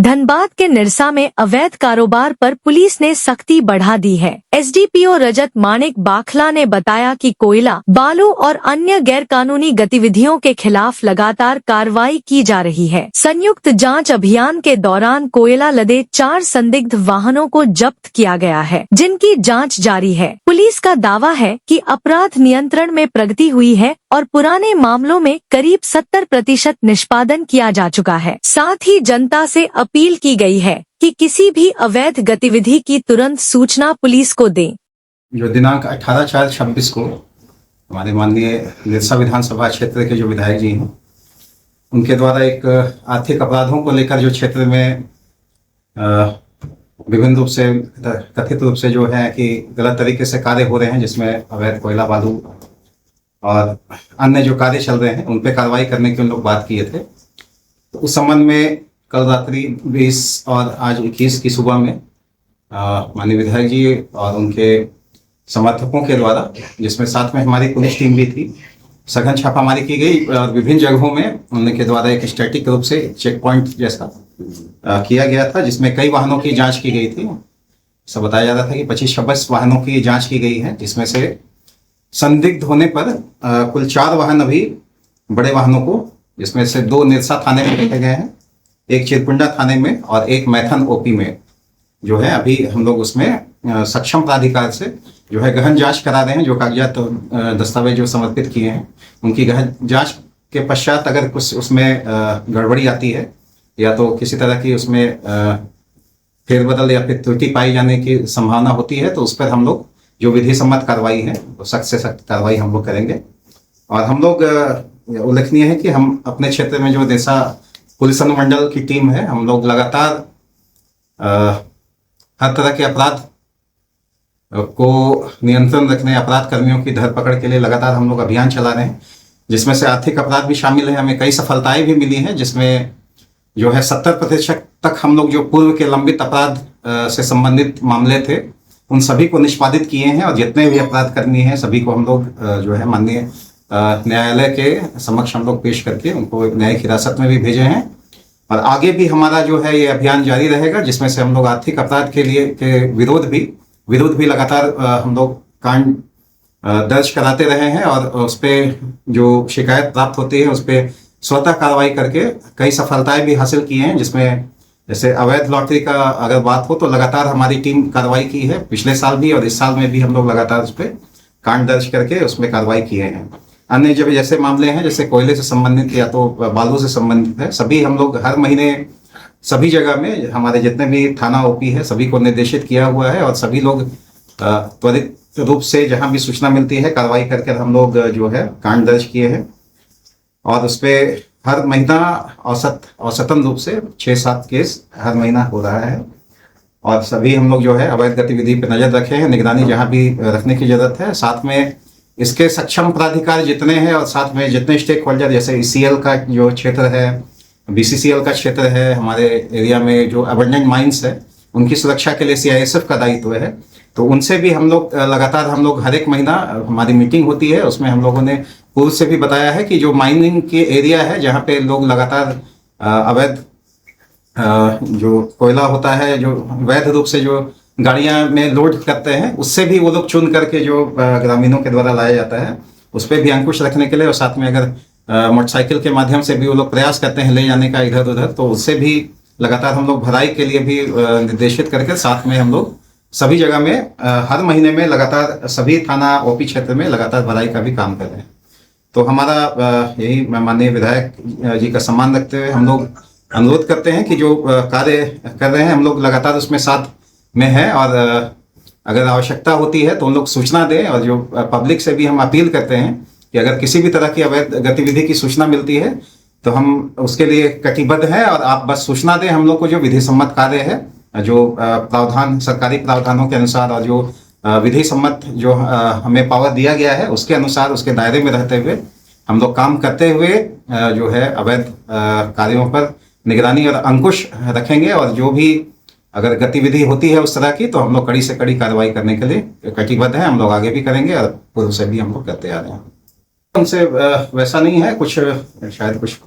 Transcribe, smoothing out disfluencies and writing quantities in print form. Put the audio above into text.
धनबाद के निरसा में अवैध कारोबार पर पुलिस ने सख्ती बढ़ा दी है। एसडीपीओ रजत माणिक बाखला ने बताया कि कोयला, बालू और अन्य गैरकानूनी गतिविधियों के खिलाफ लगातार कार्रवाई की जा रही है। संयुक्त जांच अभियान के दौरान कोयला लदे 4 संदिग्ध वाहनों को जब्त किया गया है, जिनकी जांच जारी है। पुलिस का दावा है कि अपराध नियंत्रण में प्रगति हुई है और पुराने मामलों में करीब 70% निष्पादन किया जा चुका है। साथ ही जनता से अपील की गई है कि किसी भी अवैध गतिविधि की तुरंत सूचना पुलिस को दें। जो दिनांक 18/4/26 को हमारे माननीय निरसा विधानसभा क्षेत्र के जो विधायक जी हैं, उनके द्वारा एक आर्थिक अपराधों को लेकर जो क्षेत्र में विभिन्न रूप से कथित रूप से जो है कि गलत तरीके से कार्य हो रहे हैं, जिसमें अवैध कोयला, बालू और अन्य जो कार्य चल रहे हैं, उन पे कार्रवाई करने की उन लोग बात किए थे। तो उस संबंध में कल रात्रि 20 और आज 21 की सुबह में माननीय विधायक जी और उनके समर्थकों के द्वारा, जिसमें साथ में हमारी पुलिस टीम भी थी, सघन छापामारी की गई और विभिन्न जगहों में उनके द्वारा एक स्टैटिक रूप से चेक पॉइंट जैसा किया गया था, जिसमें कई वाहनों की जांच की गई थी। सब बताया जा रहा था कि 25-26 वाहनों की जांच की गई है, जिसमें से संदिग्ध होने पर कुल 4 वाहन अभी बड़े वाहनों को, जिसमें से 2 निरसा थाने में रखे गए हैं, एक चिरकुंडा थाने में और एक मैथन ओपी में जो है अभी हम लोग उसमें सक्षम प्राधिकार से जो है गहन जांच करा रहे हैं। जो कागजात दस्तावेज जो समर्पित किए हैं, उनकी गहन जांच के पश्चात अगर कुछ उसमें गड़बड़ी आती है या तो किसी तरह की उसमें फेरबदल या फिर त्रुटि पाई जाने की संभावना होती है, तो उस पर हम लोग जो विधि सम्मत कार्रवाई है वो सख्त से सख्त कार्रवाई हम लोग करेंगे। और हम लोग उल्लेखनीय है कि हम अपने क्षेत्र में जो निरसा पुलिस अनुमंडल की टीम है, हम लोग लगातार हर तरह के अपराध को नियंत्रण रखने, अपराध कर्मियों की धरपकड़ के लिए लगातार हम लोग अभियान चला रहे हैं, जिसमें से आर्थिक अपराध भी शामिल है। हमें कई सफलताएं भी मिली हैं, जिसमें जो है 70% तक हम लोग जो पूर्व के लंबित अपराध से संबंधित मामले थे, उन सभी को निष्पादित किए हैं। और जितने भी अपराध कर्मी हैं, सभी को हम लोग जो है माननीय न्यायालय के समक्ष हम लोग पेश करके उनको न्यायिक हिरासत में भी भेजे हैं। और आगे भी हमारा जो है ये अभियान जारी रहेगा, जिसमें से हम लोग आर्थिक अपराध के लिए के विरोध भी लगातार हम लोग कांड दर्ज कराते रहे हैं। और उस पर जो शिकायत प्राप्त होती है, उस पर स्वतः कार्रवाई करके कई सफलताएं भी हासिल की हैं, जिसमें जैसे अवैध लॉटरी का अगर बात हो तो लगातार हमारी टीम कार्रवाई की है, पिछले साल भी और इस साल में भी हम लोग लगातार उस पर कांड दर्ज करके उसमें कार्रवाई किए हैं। अन्य जब जैसे मामले हैं, जैसे कोयले से संबंधित या तो बालू से संबंधित है, सभी हम लोग हर महीने सभी जगह में हमारे जितने भी थाना ओपी है, सभी को निर्देशित किया हुआ है। और सभी लोग त्वरित रूप से जहां भी सूचना मिलती है, कार्रवाई करके हम लोग जो है कांड दर्ज किए हैं। और उस पर हर महीना औसतन रूप से 6-7 केस हर महीना हो रहा है। और सभी हम लोग जो है अवैध गतिविधि पर नजर रखे हैं, निगरानी जहां भी रखने की जरूरत है। साथ में इसके सक्षम प्राधिकार जितने हैं और साथ में जितने स्टेक होल्डर, जैसे ECL का जो क्षेत्र है, BCCL का क्षेत्र है, हमारे एरिया में जो अबंडेंट माइंस है, उनकी सुरक्षा के लिए CISF का दायित्व है। तो उनसे भी हम लोग लगातार हम लोग हर एक महीना हमारी मीटिंग होती है, उसमें हम लोगों ने पूर्व से भी बताया है कि जो माइनिंग के एरिया है, जहाँ पे लोग लगातार अवैध जो कोयला होता है, जो वैध रूप से जो गाड़ियां में लोड करते हैं, उससे भी वो लोग चुन करके जो ग्रामीणों के द्वारा लाया जाता है, उस पर भी अंकुश रखने के लिए, और साथ में अगर मोटरसाइकिल के माध्यम से भी वो लोग प्रयास करते हैं ले जाने का इधर उधर, तो उससे भी लगातार हम लोग भराई के लिए भी निर्देशित करके साथ में हम लोग सभी जगह में हर महीने में लगातार सभी थाना ओपी क्षेत्र में लगातार भराई का भी काम कर रहे हैं। तो हमारा यही माननीय विधायक जी का सम्मान रखते हुए हम लोग अनुरोध करते हैं कि जो कार्य कर रहे हैं, हम लोग लगातार उसमें साथ में है। और अगर आवश्यकता होती है तो उन लोग सूचना दें। और जो पब्लिक से भी हम अपील करते हैं कि अगर किसी भी तरह की अवैध गतिविधि की सूचना मिलती है तो हम उसके लिए कटिबद्ध हैं, और आप बस सूचना दें हम लोग को। जो विधि सम्मत कार्य है, जो प्रावधान सरकारी प्रावधानों के अनुसार और जो विधि सम्मत जो हमें पावर दिया गया है, उसके अनुसार, उसके दायरे में रहते हुए हम लोग काम करते हुए जो है अवैध कार्यों पर निगरानी और अंकुश रखेंगे। और जो भी अगर गतिविधि होती है उस तरह की, तो हम लोग कड़ी से कड़ी कार्रवाई करने के लिए कटिबद्ध हैं। हम लोग आगे भी करेंगे और पूर्व से भी हम लोग करते आ रहे हैं। उनसे वैसा नहीं है, कुछ शायद कुछ